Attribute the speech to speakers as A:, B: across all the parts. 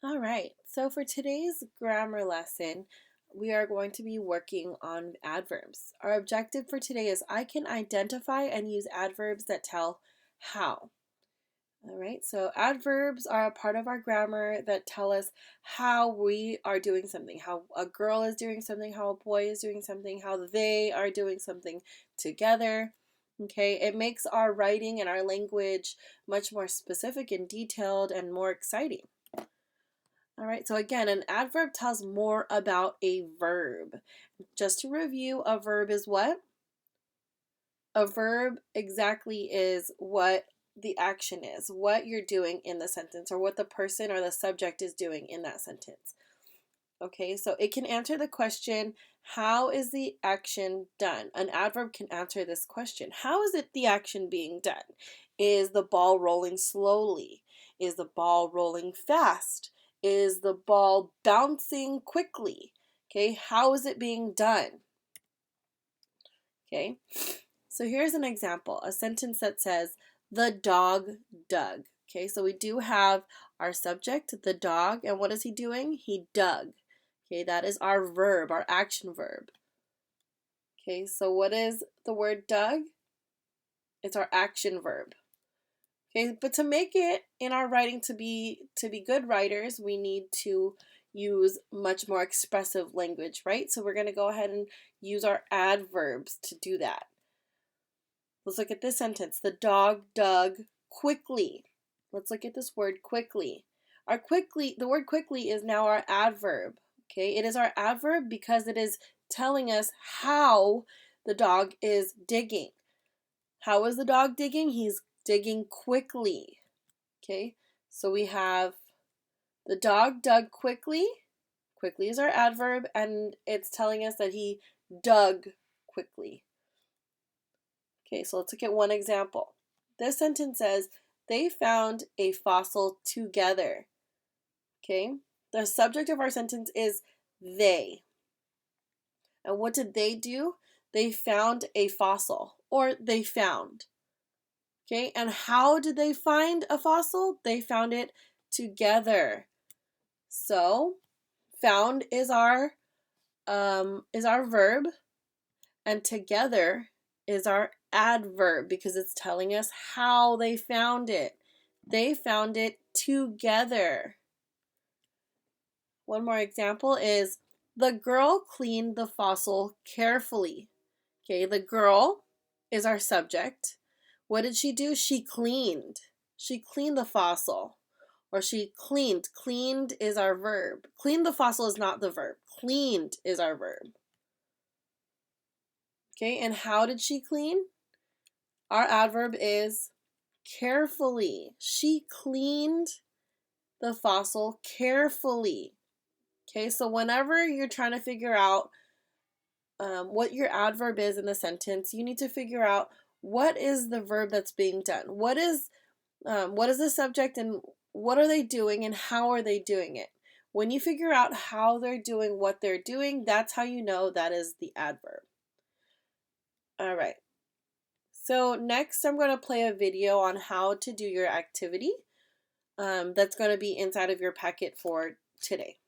A: All right, so for today's grammar lesson, we are going to be working on adverbs. Our objective for today is I can identify and use adverbs that tell how. All right, so adverbs are a part of our grammar that tell us how we are doing something, how a girl is doing something, how a boy is doing something, how they are doing something together. Okay, it makes our writing and our language much more specific and detailed and more exciting. All right, so again, an adverb tells more about a verb. Just to review, a verb is what? A verb exactly is what the action is, what you're doing in the sentence, or what the person or the subject is doing in that sentence. Okay, so it can answer the question, how is the action done? An adverb can answer this question. How is it the action being done? Is the ball rolling slowly? Is the ball rolling fast? Is the ball bouncing quickly? Okay, how is it being done? Okay, so here's an example, a sentence that says, the dog dug. Okay, so we do have our subject, the dog, and what is he doing? He dug. Okay, that is our verb, our action verb. Okay, so what is the word dug? It's our action verb. Okay, but to make it in our writing to be good writers, we need to use much more expressive language, right? So we're going to go ahead and use our adverbs to do that. Let's look at this sentence. The dog dug quickly. Let's look at this word quickly. The word quickly is now our adverb. Okay, it is our adverb because it is telling us how the dog is digging. How is the dog digging? He's digging quickly. Okay, so we have the dog dug quickly. Quickly is our adverb, and it's telling us that he dug quickly. Okay, so let's look at one example. This sentence says, they found a fossil together. Okay, the subject of our sentence is they. And what did they do? They found a fossil, or they found. Okay, and how did they find a fossil? They found it together. So, found is our verb, and together is our adverb because it's telling us how they found it. They found it together. One more example is the girl cleaned the fossil carefully. Okay, the girl is our subject. What did she do? She cleaned. She cleaned the fossil. Or she cleaned. Cleaned is our verb. Cleaned the fossil is not the verb. Cleaned is our verb. Okay, and how did she clean? Our adverb is carefully. She cleaned the fossil carefully. Okay, so whenever you're trying to figure out what your adverb is in the sentence, you need to figure out what is the verb that's being done. What is the subject and what are they doing and how are they doing it? When you figure out how they're doing what they're doing, that's how you know that is the adverb. All right. So next I'm going to play a video on how to do your activity. That's going to be inside of your packet for today.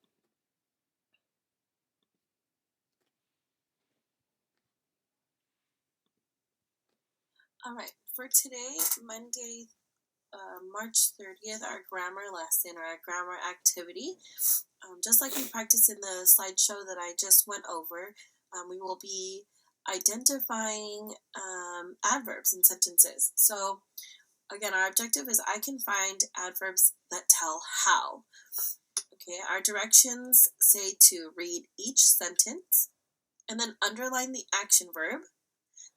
A: All right, for today, Monday, March 30th, our grammar lesson or our grammar activity, just like we practiced in the slideshow that I just went over, we will be identifying adverbs in sentences. So again, our objective is I can find adverbs that tell how. Okay, our directions say to read each sentence and then underline the action verb,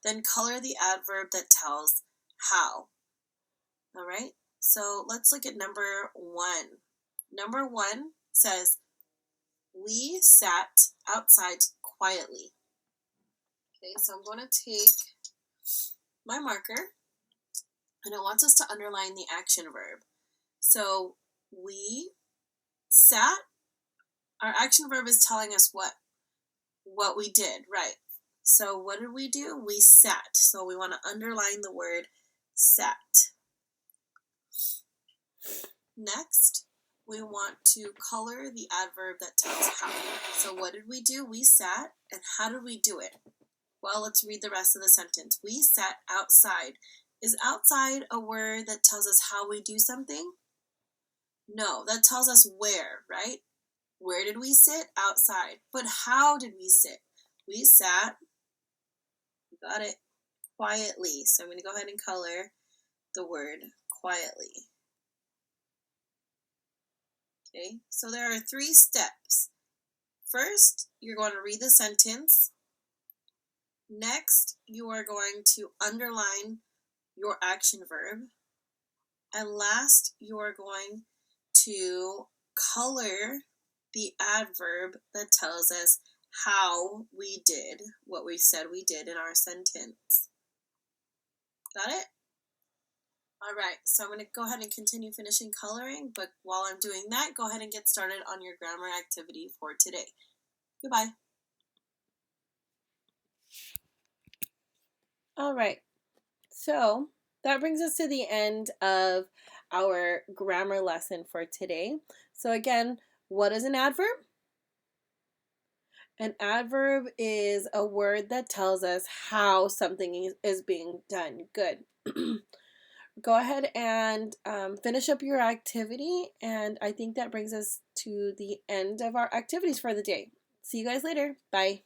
A: then color the adverb that tells how. All right, so let's look at number one. Number one says, we sat outside quietly. Okay, so I'm going to take my marker and it wants us to underline the action verb. So we sat, our action verb is telling us what we did, right? So what did we do? We sat. So we want to underline the word sat. Next, we want to color the adverb that tells how. So what did we do? We sat, and how did we do it? Well, let's read the rest of the sentence. We sat outside. Is outside a word that tells us how we do something? No, that tells us where, right? Where did we sit? Outside. But how did we sit? We sat, got it, quietly. So I'm going to go ahead and color the word quietly. Okay, so there are 3 steps. First, you're going to read the sentence. Next, you are going to underline your action verb. And last, you are going to color the adverb that tells us how we did what we said we did in our sentence. Got it? All right, so I'm going to go ahead and continue finishing coloring, but while I'm doing that, go ahead and get started on your grammar activity for today. Goodbye. All right, so that brings us to the end of our grammar lesson for today. So again, what is an adverb? An adverb is a word that tells us how something is being done. Good. Go ahead and finish up your activity, and I think that brings us to the end of our activities for the day. See you guys later. Bye.